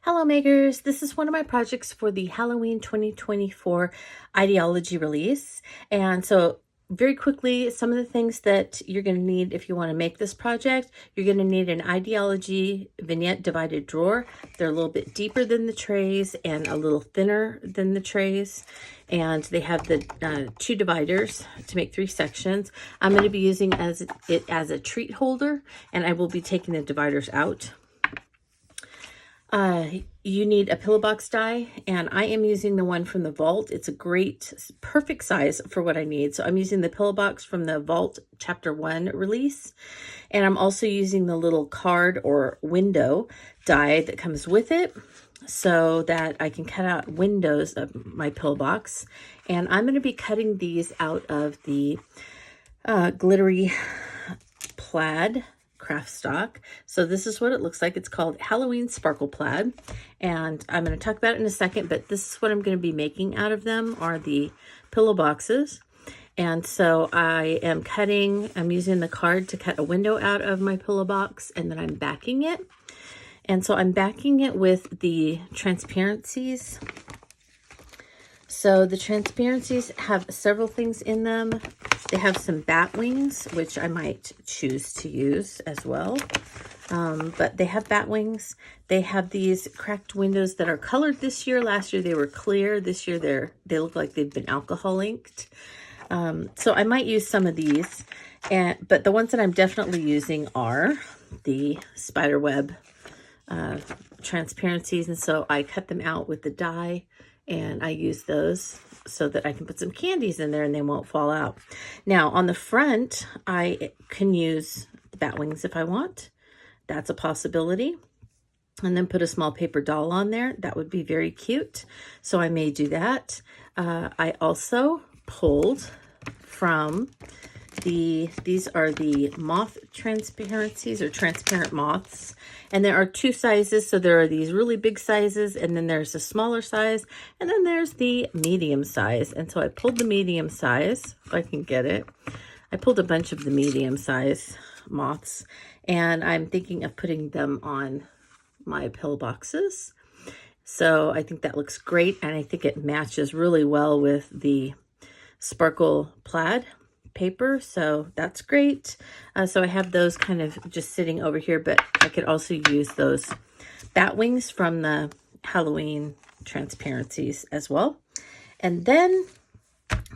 Hello makers, this is one of my projects for the Halloween 2024 Idea-ology release. And so very quickly, some of the things that you're going to need if you want to make this project, you're going to need an Idea-ology vignette divided drawer. They're a little bit deeper than the trays and a little thinner than the trays. And they have the 2 dividers to make 3 sections. I'm going to be using it as a treat holder, and I will be taking the dividers out. You need a pillow box die, and I am using the one from the Vault. It's a great, perfect size for what I need. So I'm using the pillow box from the Vault Chapter 1 release. And I'm also using the little card or window die that comes with it so that I can cut out windows of my pillow box. And I'm going to be cutting these out of the glittery Plaid Kraft-stock. So this is what it looks like. It's called Halloween Sparkle Plaid, and I'm going to talk about it in a second, but this is what I'm going to be making out of them are the pillow boxes. And so I'm using the card to cut a window out of my pillow box, and then I'm backing it. And so I'm backing it with the transparencies. So the transparencies have several things in them. They have some bat wings, which I might choose to use as well. But they have bat wings. They have these cracked windows that are colored this year. Last year they were clear. This year they look like they've been alcohol inked. So I might use some of these. But the ones that I'm definitely using are the spiderweb transparencies. And so I cut them out with the die, and I use those so that I can put some candies in there and they won't fall out. Now on the front, I can use the bat wings if I want. That's a possibility. And then put a small paper doll on there. That would be very cute. So I may do that. I also pulled from these are the moth transparencies, or transparent moths. And there are 2 sizes. So there are these really big sizes, and then there's a smaller size, and then there's the medium size. And so I pulled the medium size, if I can get it. I pulled a bunch of the medium size moths, and I'm thinking of putting them on my pill boxes. So I think that looks great, and I think it matches really well with the sparkle plaid paper, so that's great. So I have those kind of just sitting over here, but I could also use those bat wings from the Halloween Transparencies as well. And then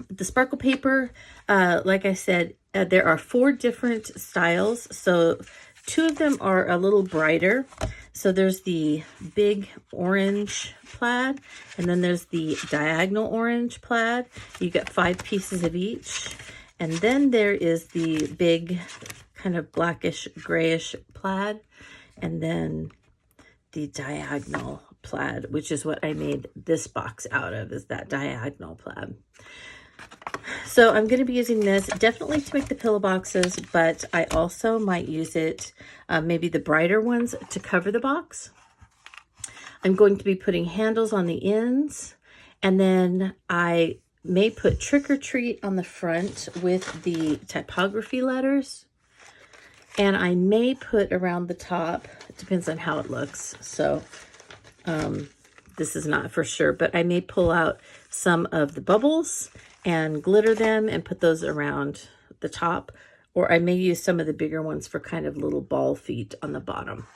the sparkle paper, like I said, there are 4 different styles. So 2 of them are a little brighter. So there's the big orange plaid, and then there's the diagonal orange plaid. You get 5 pieces of each. And then there is the big kind of blackish grayish plaid, and then the diagonal plaid, which is what I made this box out of, is that diagonal plaid. So I'm going to be using this definitely to make the pillow boxes, but I also might use it, maybe the brighter ones, to cover the box. I'm going to be putting handles on the ends, and then I may put trick or treat on the front with the typography letters, and I may put around the top. It depends on how it looks. So this is not for sure, but I may pull out some of the bubbles and glitter them and put those around the top, or I may use some of the bigger ones for kind of little ball feet on the bottom.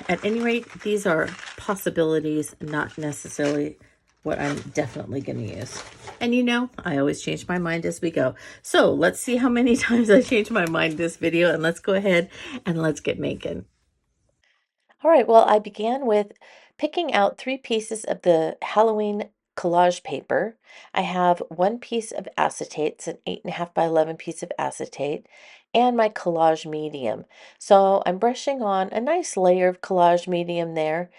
At any rate, these are possibilities, not necessarily what I'm definitely going to use. And you know, I always change my mind as we go. So let's see how many times I change my mind this video, and let's go ahead and let's get making. All right, well, I began with picking out 3 pieces of the Halloween collage paper. I have 1 piece of acetate, it's an 8.5 by 11 piece of acetate, and my collage medium. So I'm brushing on a nice layer of collage medium there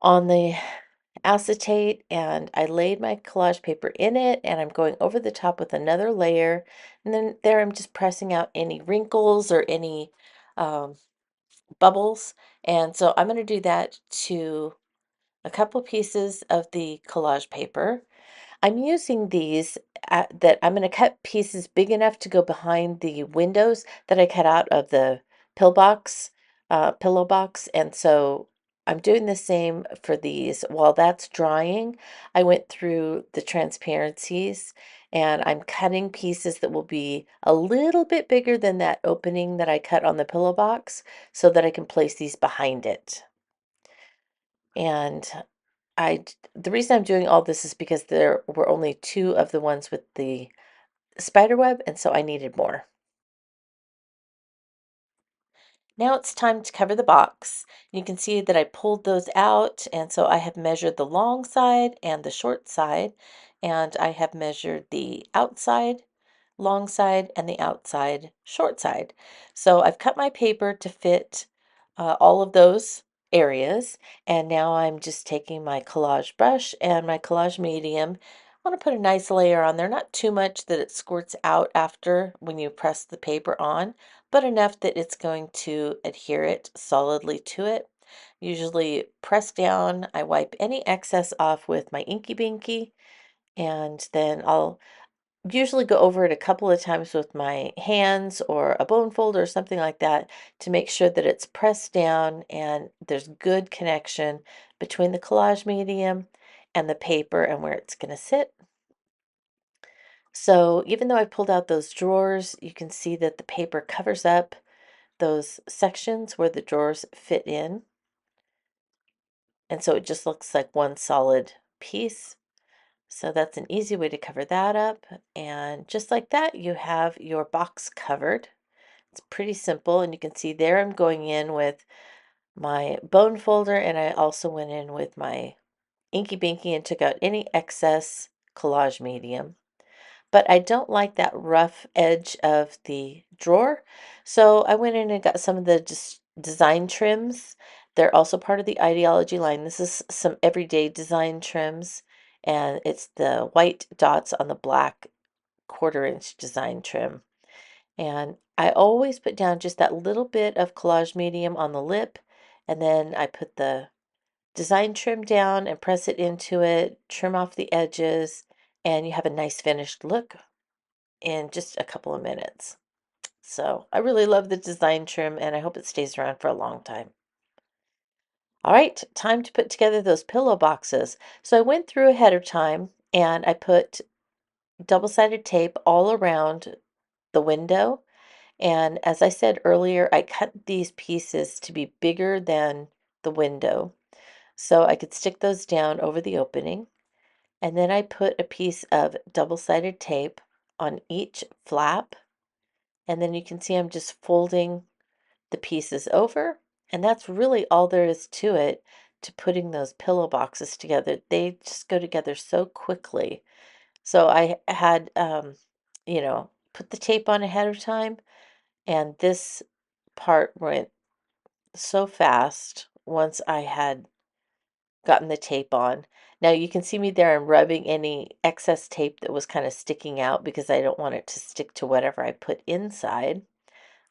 on the acetate, and I laid my collage paper in it, and I'm going over the top with another layer, and then there I'm just pressing out any wrinkles or any bubbles. And so I'm going to do that to a couple pieces of the collage paper. I'm using these that I'm going to cut pieces big enough to go behind the windows that I cut out of the pillow box. And so I'm doing the same for these. While that's drying, I went through the transparencies and I'm cutting pieces that will be a little bit bigger than that opening that I cut on the pillow box so that I can place these behind it. And the reason I'm doing all this is because there were only two of the ones with the spider web, and so I needed more. Now it's time to cover the box. You can see that I pulled those out, and so I have measured the long side and the short side, and I have measured the outside long side and the outside short side. So I've cut my paper to fit all of those areas, and now I'm just taking my collage brush and my collage medium. I want to put a nice layer on there, not too much that it squirts out after when you press the paper on, but enough that it's going to adhere it solidly to it. Usually press down, I wipe any excess off with my Inky Binky, and then I'll usually go over it a couple of times with my hands or a bone folder or something like that to make sure that it's pressed down and there's good connection between the collage medium and the paper and where it's going to sit. So even though I pulled out those drawers, you can see that the paper covers up those sections where the drawers fit in. And so it just looks like one solid piece. So that's an easy way to cover that up. And just like that, you have your box covered. It's pretty simple. And you can see there I'm going in with my bone folder, and I also went in with my Inky Binky and took out any excess collage medium. But I don't like that rough edge of the drawer. So I went in and got some of the design trims. They're also part of the Idea-ology line. This is some everyday design trims, and it's the white dots on the black 1/4 inch design trim. And I always put down just that little bit of collage medium on the lip, and then I put the design trim down and press it into it, trim off the edges, and you have a nice finished look in just a couple of minutes. So I really love the design trim and I hope it stays around for a long time. All right, time to put together those pillow boxes. So I went through ahead of time and I put double-sided tape all around the window. And as I said earlier, I cut these pieces to be bigger than the window so I could stick those down over the opening. And then I put a piece of double-sided tape on each flap. And then you can see I'm just folding the pieces over. And that's really all there is to it, to putting those pillow boxes together. They just go together so quickly. So I had, put the tape on ahead of time. And this part went so fast once I had gotten the tape on. Now you can see me there. I'm rubbing any excess tape that was kind of sticking out because I don't want it to stick to whatever I put inside.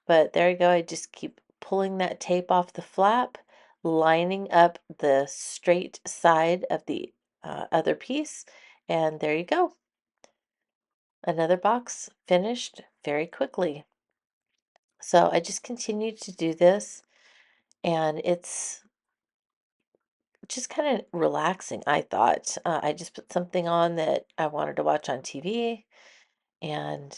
But there you go. I just keep pulling that tape off the flap, lining up the straight side of the other piece, and there you go. Another box finished very quickly. So I just continued to do this, and it's just kind of relaxing, I thought. I just put something on that I wanted to watch on TV and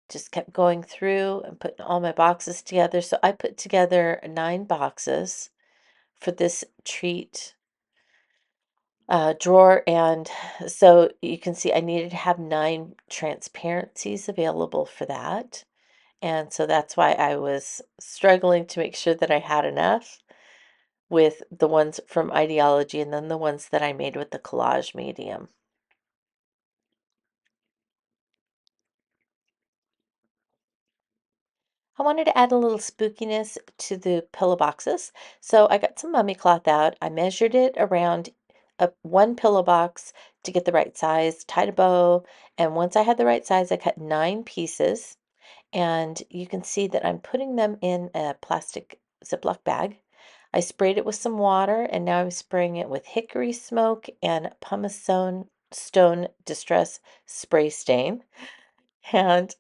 just kept going through and putting all my boxes together. So I put together 9 boxes for this treat drawer. And so you can see I needed to have 9 transparencies available for that. And so that's why I was struggling to make sure that I had enough with the ones from Idea-ology and then the ones that I made with the collage medium. I wanted to add a little spookiness to the pillow boxes. So I got some mummy cloth out. I measured it around one pillow box to get the right size, tied a bow, and once I had the right size, I cut 9 pieces. And you can see that I'm putting them in a plastic Ziploc bag. I sprayed it with some water, and now I'm spraying it with hickory smoke and pumice Stone Distress Spray Stain. And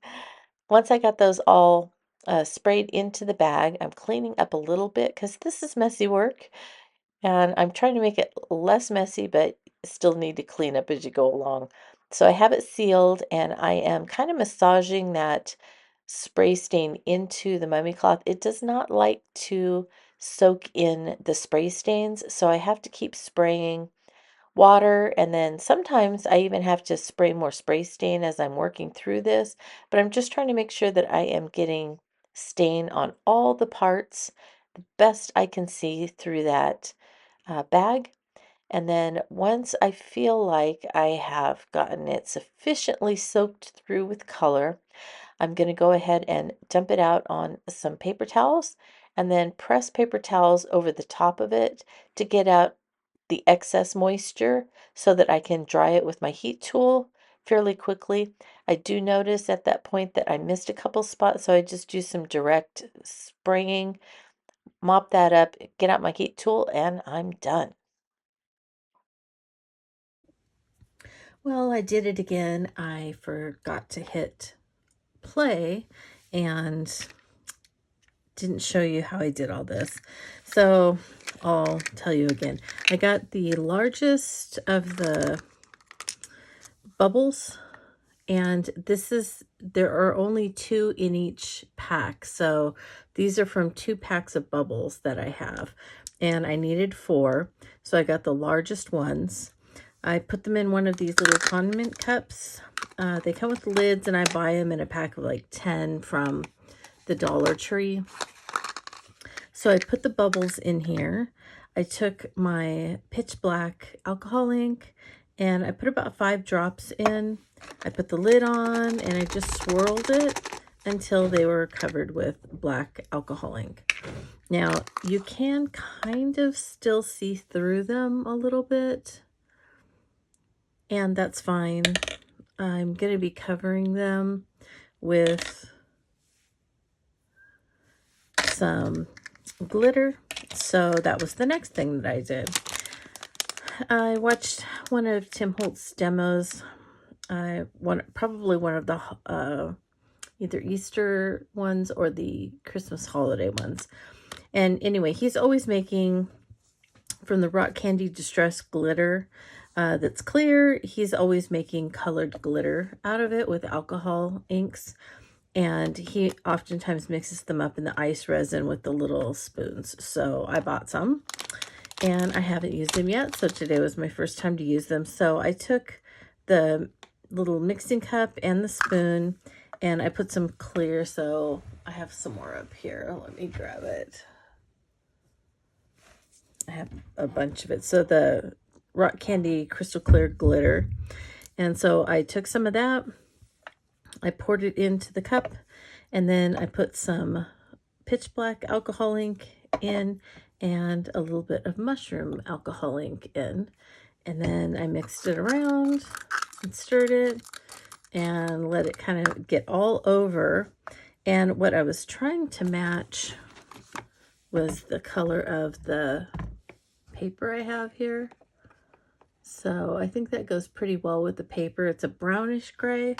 once I got those all sprayed into the bag, I'm cleaning up a little bit because this is messy work. And I'm trying to make it less messy, but still need to clean up as you go along. So I have it sealed, and I am kind of massaging that spray stain into the mummy cloth. It does not like to soak in the spray stains, so I have to keep spraying water, and then sometimes I even have to spray more spray stain as I'm working through this, but I'm just trying to make sure that I am getting stain on all the parts the best I can see through that bag. And then once I feel like I have gotten it sufficiently soaked through with color, I'm going to go ahead and dump it out on some paper towels and then press paper towels over the top of it to get out the excess moisture so that I can dry it with my heat tool fairly quickly. I do notice at that point that I missed a couple spots, so I just do some direct spraying, mop that up, get out my heat tool, and I'm done. Well, I did it again. I forgot to hit play and didn't show you how I did all this. So I'll tell you again. I got the largest of the bubbles, and there are only 2 in each pack. So these are from 2 packs of bubbles that I have, and I needed 4. So I got the largest ones. I put them in one of these little condiment cups. They come with lids, and I buy them in a pack of like 10 from the Dollar Tree. So I put the bubbles in here. I took my pitch black alcohol ink and I put about 5 drops in. I put the lid on and I just swirled it until they were covered with black alcohol ink. Now you can kind of still see through them a little bit, and that's fine. I'm going to be covering them with some glitter. So that was the next thing that I did. I watched one of Tim Holtz demos. Probably one of the either Easter ones or the Christmas holiday ones. And anyway, he's always making from the rock candy distress glitter that's clear. He's always making colored glitter out of it with alcohol inks. And he oftentimes mixes them up in the ice resin with the little spoons. So I bought some and I haven't used them yet. So today was my first time to use them. So I took the little mixing cup and the spoon and I put some clear. So I have some more up here. Let me grab it. I have a bunch of it. So the rock candy crystal clear glitter. And so I took some of that. I poured it into the cup, and then I put some pitch black alcohol ink in and a little bit of mushroom alcohol ink in. And then I mixed it around and stirred it and let it kind of get all over. And what I was trying to match was the color of the paper I have here. So I think that goes pretty well with the paper. It's a brownish gray.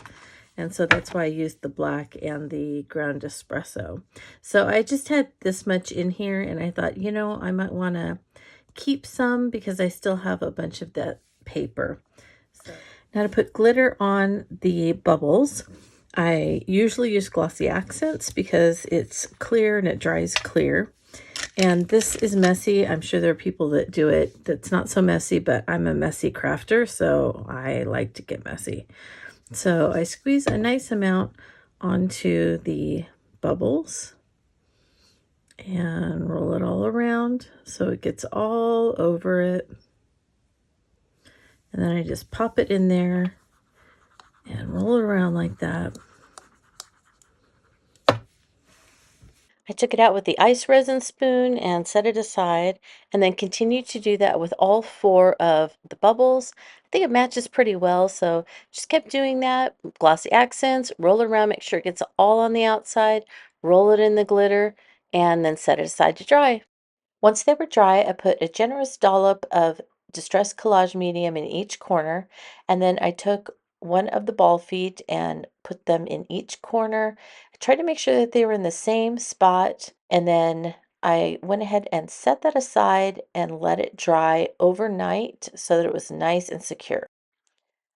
And so that's why I used the black and the ground espresso. So I just had this much in here and I thought, you know, I might want to keep some because I still have a bunch of that paper. So now to put glitter on the bubbles, I usually use glossy accents because it's clear and it dries clear. And this is messy. I'm sure there are people that do it that's not so messy, but I'm a messy crafter, so I like to get messy. So I squeeze a nice amount onto the bubbles and roll it all around so it gets all over it. And then I just pop it in there and roll it around like that. I took it out with the ice resin spoon and set it aside, and then continued to do that with all 4 of the bubbles. I think it matches pretty well, so just kept doing that. Glossy accents, roll it around, make sure it gets all on the outside, roll it in the glitter, and then set it aside to dry. Once they were dry, I put a generous dollop of distress collage medium in each corner, and then I took one of the ball feet and put them in each corner. I tried to make sure that they were in the same spot, and then I went ahead and set that aside and let it dry overnight so that it was nice and secure.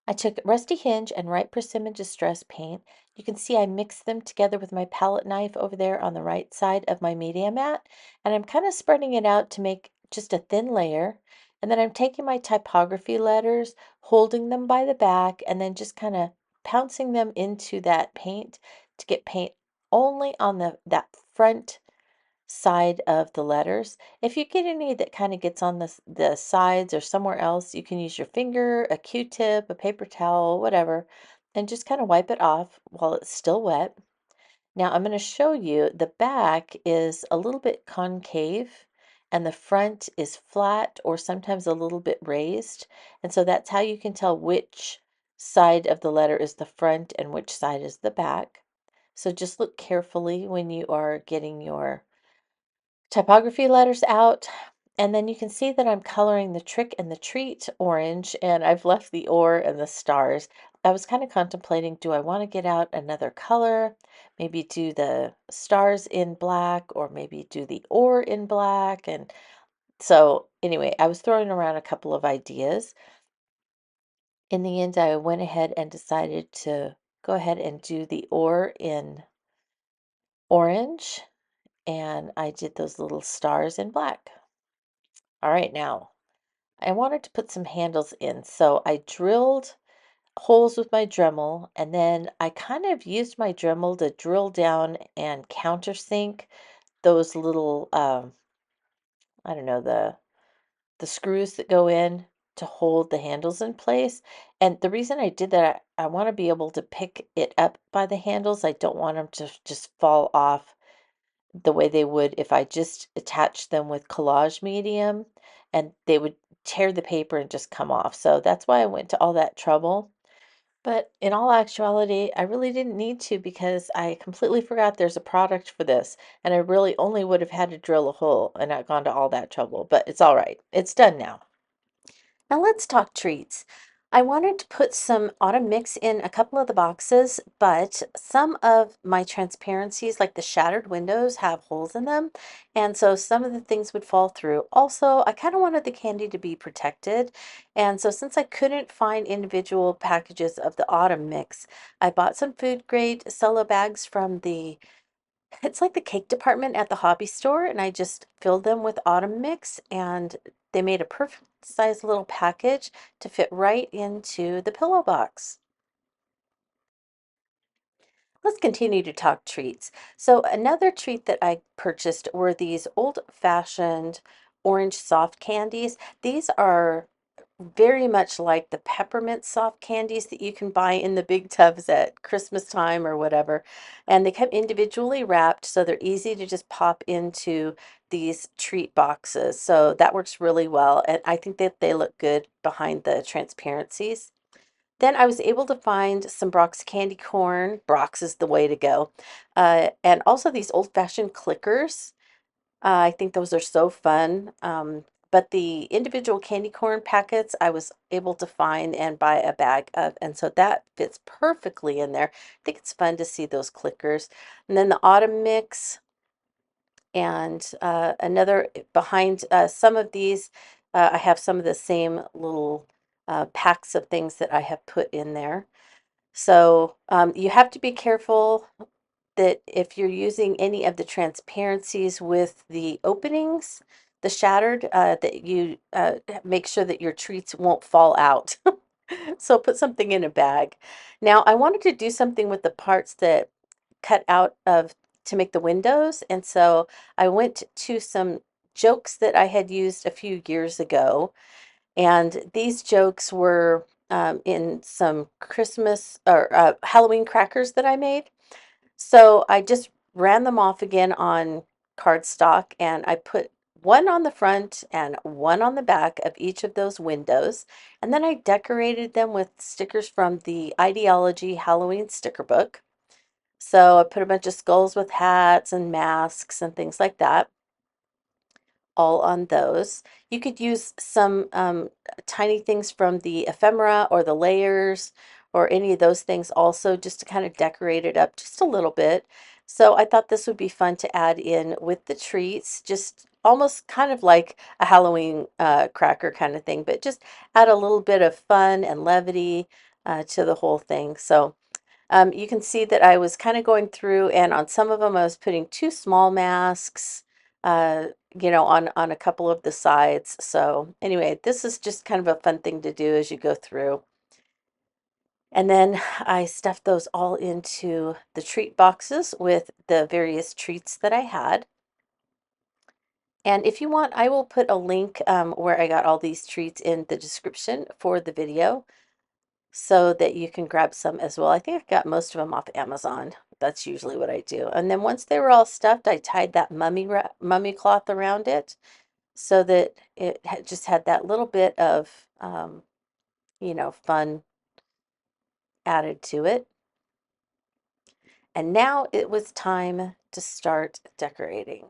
I took Rusty Hinge and Right Persimmon Distress Paint. You can see I mixed them together with my palette knife over there on the right side of my media mat, and I'm kind of spreading it out to make just a thin layer. And then I'm taking my typography letters, holding them by the back, and then just kind of pouncing them into that paint to get paint only on that front side of the letters. If you get any that kind of gets on the sides or somewhere else, you can use your finger, a Q-tip, a paper towel, whatever, and just kind of wipe it off while it's still wet. Now I'm going to show you the back is a little bit concave and the front is flat or sometimes a little bit raised. And so that's how you can tell which side of the letter is the front and which side is the back. So just look carefully when you are getting your typography letters out. And then you can see that I'm coloring the trick and the treat orange, and I've left the or and the stars. I was kind of contemplating, do I want to get out another color? Maybe do the stars in black, or maybe do the or in black. And so anyway, I was throwing around a couple of ideas. In the end, I went ahead and decided to go ahead and do the or in orange, and I did those little stars in black. All right, now I wanted to put some handles in, so I drilled holes with my Dremel, and then I kind of used my Dremel to drill down and countersink those little, I don't know, the screws that go in to hold the handles in place. And the reason I did that, I want to be able to pick it up by the handles. I don't want them to just fall off the way they would if I just attached them with collage medium, and they would tear the paper and just come off. So that's why I went to all that trouble. But in all actuality, I really didn't need to because I completely forgot there's a product for this. And I really only would have had to drill a hole and not gone to all that trouble. But it's all right. It's done now. Now let's talk treats. I wanted to put some autumn mix in a couple of the boxes, but some of my transparencies, like the shattered windows, have holes in them, and so some of the things would fall through. Also, I kind of wanted the candy to be protected, and so since I couldn't find individual packages of the autumn mix, I bought some food grade cello bags from it's like the cake department at the hobby store, and I just filled them with autumn mix, and they made a perfect size little package to fit right into the pillow box. Let's continue to talk treats. So another treat that I purchased were these old-fashioned orange soft candies. These are very much like the peppermint soft candies that you can buy in the big tubs at Christmas time or whatever. And they come individually wrapped, so they're easy to just pop into these treat boxes. So that works really well. And I think that they look good behind the transparencies. Then I was able to find some Brock's candy corn. Brock's is the way to go. And also these old-fashioned clickers. I think those are so fun. But the individual candy corn packets I was able to find and buy a bag of, and so that fits perfectly in there. I think it's fun to see those clickers. And then the autumn mix, and another behind some of these, I have some of the same little packs of things that I have put in there. So you have to be careful that if you're using any of the transparencies with the openings, the shattered, that you make sure that your treats won't fall out. So put something in a bag. Now I wanted to do something with the parts that cut out of to make the windows, and so I went to some jokes that I had used a few years ago, and these jokes were in some Christmas or Halloween crackers that I made. So I just ran them off again on cardstock, and I put one on the front and one on the back of each of those windows. And then I decorated them with stickers from the Idea-ology Halloween sticker book. So I put a bunch of skulls with hats and masks and things like that. all on those. You could use some tiny things from the ephemera or the layers or any of those things also, just to kind of decorate it up just a little bit. So I thought this would be fun to add in with the treats, just almost kind of like a Halloween cracker kind of thing, but just add a little bit of fun and levity to the whole thing. So you can see that I was kind of going through, and on some of them I was putting 2 small masks, uh, on a couple of the sides. So anyway, this is just kind of a fun thing to do as you go through. And then I stuffed those all into the treat boxes with the various treats that I had. And if you want, I will put a link where I got all these treats in the description for the video, so that you can grab some as well. I think I've got most of them off Amazon. That's usually what I do. And then once they were all stuffed, I tied that mummy cloth around it so that it just had that little bit of, fun added to it. And now it was time to start decorating.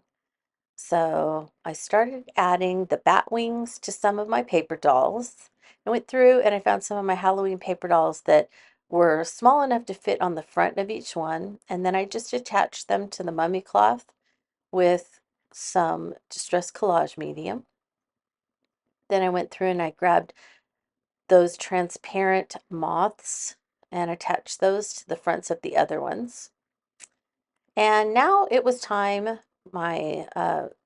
So I started adding the bat wings to some of my paper dolls. I went through and I found some of my Halloween paper dolls that were small enough to fit on the front of each one. And then I just attached them to the mummy cloth with some distress collage medium. Then I went through and I grabbed those transparent moths and attached those to the fronts of the other ones. And now it was time. My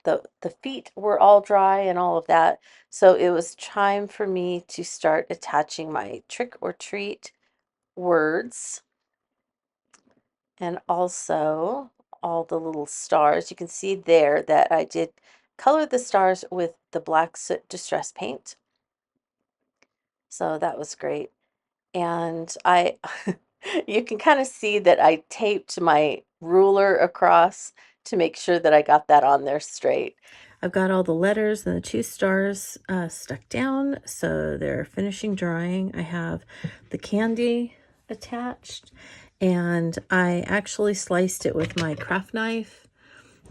the feet were all dry and all of that, so it was time for me to start attaching my trick or treat words, and also all the little stars. You can see there that I did color the stars with the black soot distress paint, so that was great. And I you can kind of see that I taped my ruler across to make sure that I got that on there straight. I've got all the letters and the 2 stars stuck down, so they're finishing drying. I have the candy attached, and I actually sliced it with my craft knife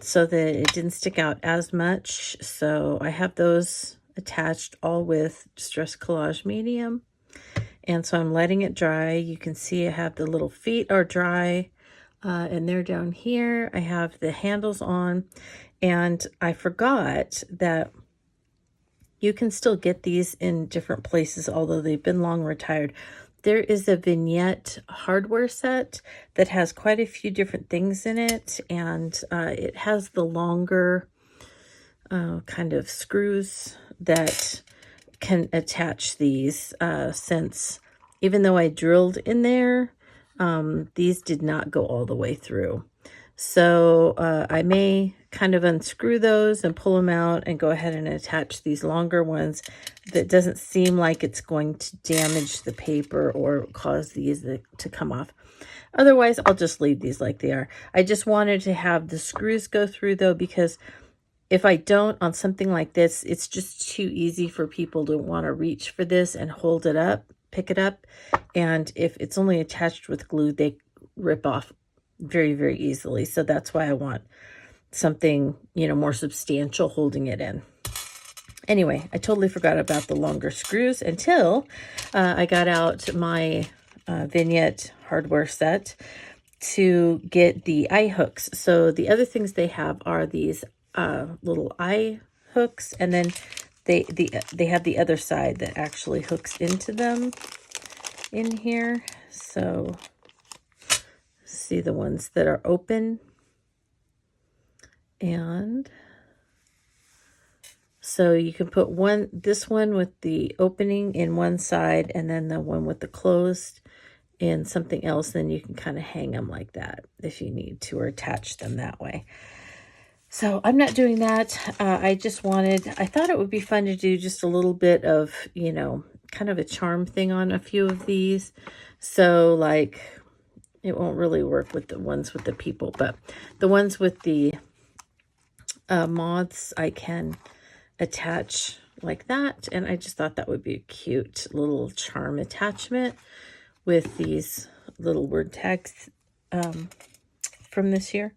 so that it didn't stick out as much. So I have those attached all with Distress Collage Medium. And so I'm letting it dry. You can see I have the little feet are dry, and they're down here. I have the handles on, and I forgot that you can still get these in different places, although they've been long retired. There is a vignette hardware set that has quite a few different things in it, and it has the longer kind of screws that can attach these, since even though I drilled in there, these did not go all the way through. So I may kind of unscrew those and pull them out and go ahead and attach these longer ones that doesn't seem like it's going to damage the paper or cause these to come off. Otherwise, I'll just leave these like they are. I just wanted to have the screws go through though, because if I don't on something like this, it's just too easy for people to want to reach for this and hold it up, pick it up. And if it's only attached with glue, they rip off very, very easily. So that's why I want something, more substantial holding it in. Anyway, I totally forgot about the longer screws until I got out my vignette hardware set to get the eye hooks. So the other things they have are these little eye hooks, and then they have the other side that actually hooks into them in here. So see the ones that are open, and so you can put this one with the opening in one side, and then the one with the closed in something else. Then you can kind of hang them like that if you need to, or attach them that way. So I'm not doing that. I thought it would be fun to do just a little bit of, kind of a charm thing on a few of these. So like, it won't really work with the ones with the people, but the ones with the moths, I can attach like that. And I just thought that would be a cute little charm attachment with these little word tags from this year.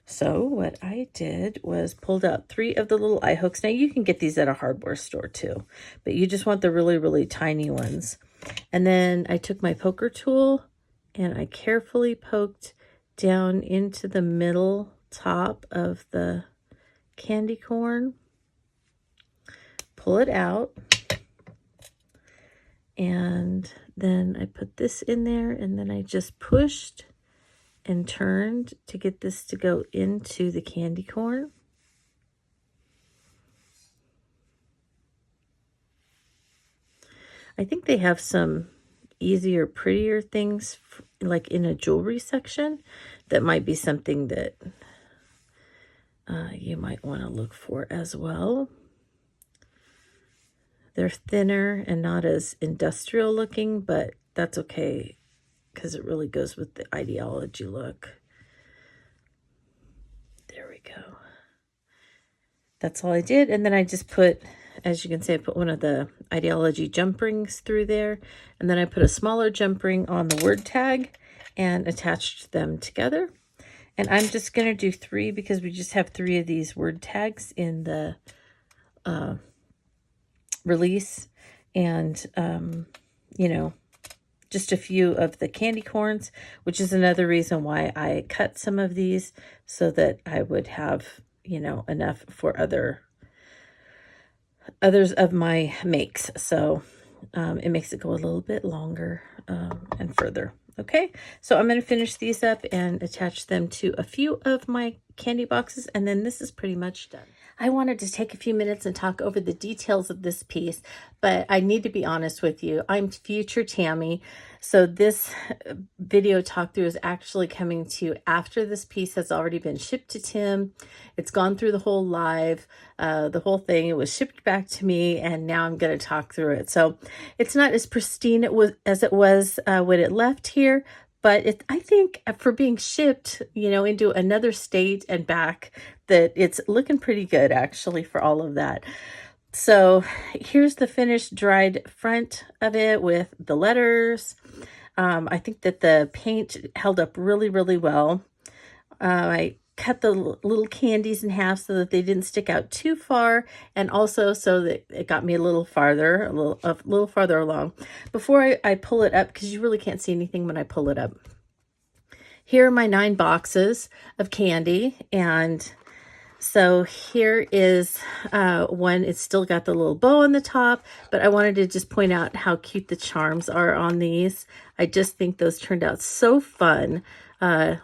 So what I did was pulled out 3 of the little eye hooks. Now you can get these at a hardware store too, but you just want the really, really tiny ones. And then I took my poker tool and I carefully poked down into the middle top of the candy corn. Pull it out. And then I put this in there, and then I just pushed and turned to get this to go into the candy corn. I think they have some easier, prettier things like in a jewelry section that might be something that you might want to look for as well. They're thinner and not as industrial looking, but that's okay because it really goes with the Idea-ology look. There we go. That's all I did. And then I just put, as you can see, I put one of the Idea-ology jump rings through there. And then I put a smaller jump ring on the word tag and attached them together. And I'm just going to do 3 because we just have 3 of these word tags in the release. And, you know, just a few of the candy corns, which is another reason why I cut some of these so that I would have, you know, enough for others of my makes. So it makes it go a little bit longer and further. Okay, so I'm going to finish these up and attach them to a few of my candy boxes, and then this is pretty much done. I wanted to take a few minutes and talk over the details of this piece, but I need to be honest with you. I'm future Tammy, so this video talk through is actually coming to you after this piece has already been shipped to Tim. It's gone through the whole live, the whole thing. It was shipped back to me, and now I'm going to talk through it. So it's not as pristine as it was when it left here, but I think for being shipped, you know, into another state and back, that it's looking pretty good actually for all of that. So here's the finished dried front of it with the letters. I think that the paint held up really, really well. I cut the little candies in half so that they didn't stick out too far, and also so that it got me a little farther along. Before I pull it up, because you really can't see anything when I pull it up. Here are my 9 boxes of candy, and so here is one. It's still got the little bow on the top, but I wanted to just point out how cute the charms are on these. I just think those turned out so fun.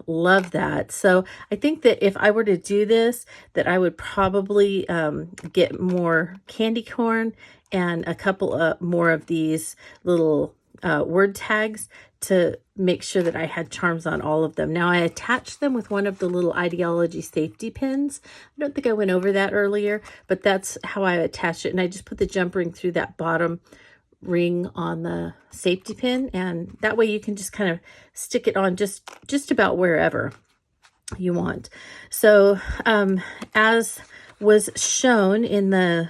Love that. So I think that if I were to do this, that I would probably get more candy corn and a couple more of these little word tags to make sure that I had charms on all of them. Now I attached them with one of the little Idea-ology safety pins. I don't think I went over that earlier, but that's how I attached it. And I just put the jump ring through that bottom ring on the safety pin, and that way you can just kind of stick it on just about wherever you want. So as was shown in the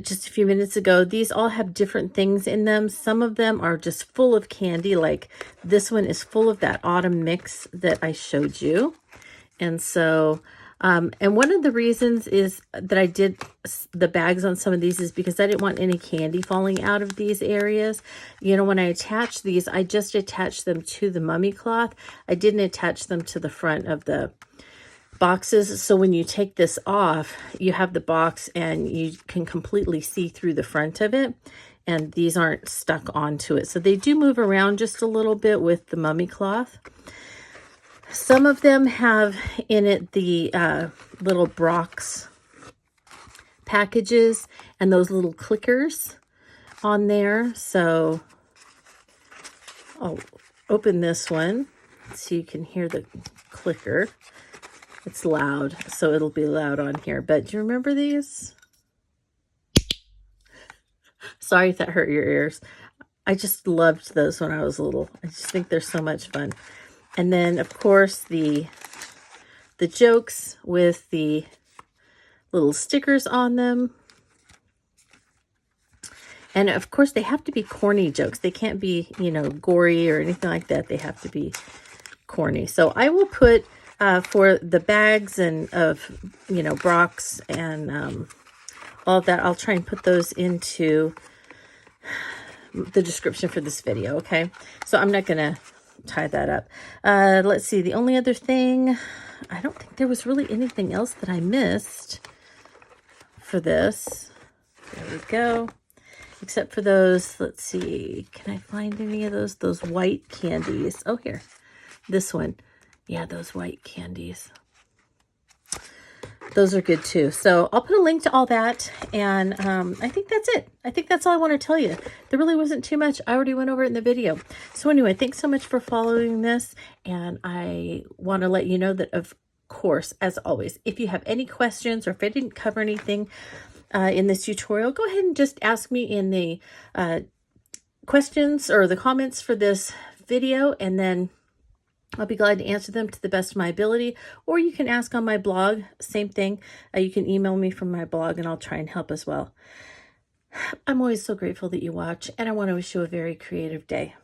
just a few minutes ago, these all have different things in them. Some of them are just full of candy, like this one is full of that autumn mix that I showed you. And so and one of the reasons is that I did the bags on some of these is because I didn't want any candy falling out of these areas. You know, when I attach these, I just attached them to the mummy cloth. I didn't attach them to the front of the boxes. So when you take this off, you have the box and you can completely see through the front of it. And these aren't stuck onto it. So they do move around just a little bit with the mummy cloth. Some of them have in it the little Brock's packages and those little clickers on there. So I'll open this one so you can hear the clicker. It's loud, so it'll be loud on here. But do you remember these? Sorry if that hurt your ears. I just loved those when I was little. I just think they're so much fun. And then, of course, the jokes with the little stickers on them. And, of course, they have to be corny jokes. They can't be, you know, gory or anything like that. They have to be corny. So I will put for the bags and of, you know, Brock's and all of that. I'll try and put those into the description for this video, okay? So I'm not going to tie that up. Let's see. The only other thing, I don't think there was really anything else that I missed for this. There we go. Except for those, let's see. Can I find any of those? Those white candies. Oh, here. This one. Yeah, those white candies. Those are good too. So I'll put a link to all that. And I think that's it. I think that's all I want to tell you. There really wasn't too much. I already went over it in the video. So anyway, thanks so much for following this. And I want to let you know that, of course, as always, if you have any questions or if I didn't cover anything in this tutorial, go ahead and just ask me in the questions or the comments for this video. And then I'll be glad to answer them to the best of my ability, or you can ask on my blog, same thing. You can email me from my blog and I'll try and help as well. I'm always so grateful that you watch, and I want to wish you a very creative day.